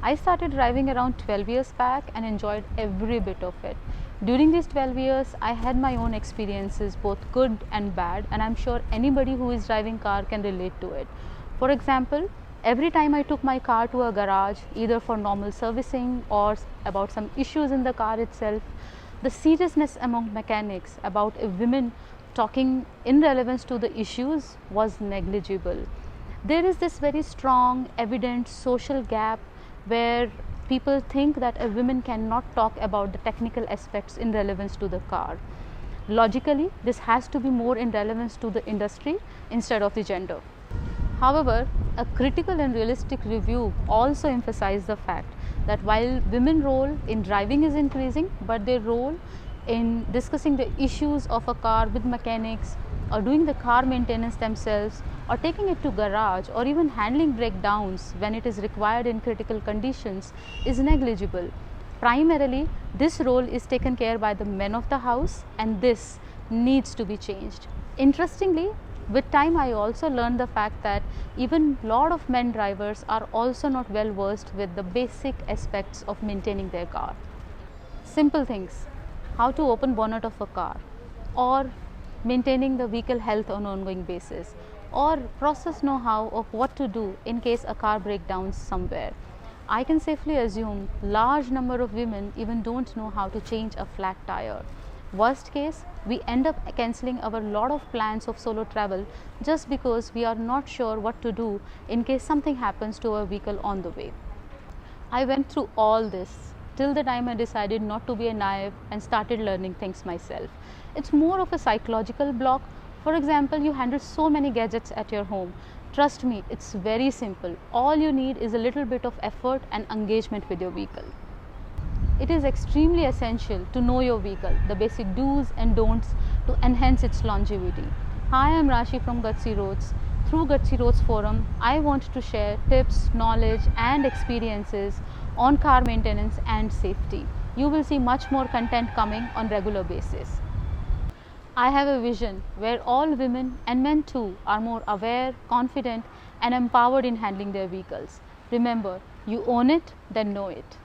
I started driving around 12 years back and enjoyed every bit of it. During these 12 years, I had my own experiences, both good and bad, and I'm sure anybody who is driving car can relate to it. For example, every time I took my car to a garage, either for normal servicing or about some issues in the car itself, the seriousness among mechanics about a woman talking in relevance to the issues was negligible. There is this very strong, evident social gap where people think that a woman cannot talk about the technical aspects in relevance to the car. Logically, this has to be more in relevance to the industry instead of the gender. However, a critical and realistic review also emphasized the fact that while women's role in driving is increasing, but their role in discussing the issues of a car with mechanics or doing the car maintenance themselves or taking it to garage or even handling breakdowns when it is required in critical conditions is negligible. Primarily, this role is taken care by the men of the house, and this needs to be changed. Interestingly, with time I also learned the fact that even lot of men drivers are also not well versed with the basic aspects of maintaining their car. Simple things, how to open bonnet of a car, or maintaining the vehicle health on an ongoing basis, or process know-how of what to do in case a car breaks down somewhere. I can safely assume large number of women even don't know how to change a flat tire. Worst case, we end up cancelling our lot of plans of solo travel just because we are not sure what to do in case something happens to our vehicle on the way. I went through all this till the time I decided not to be a naive and started learning things myself. It's more of a psychological block. For example, you handle so many gadgets at your home. Trust me, it's very simple. All you need is a little bit of effort and engagement with your vehicle. It is extremely essential to know your vehicle, the basic do's and don'ts to enhance its longevity. Hi, I'm Rashi from Gutsy Roads. Through Gutsy Roads Forum, I want to share tips, knowledge and experiences on car maintenance and safety. You will see much more content coming on regular basis. I have a vision where all women and men too are more aware, confident and empowered in handling their vehicles. Remember, you own it, then know it.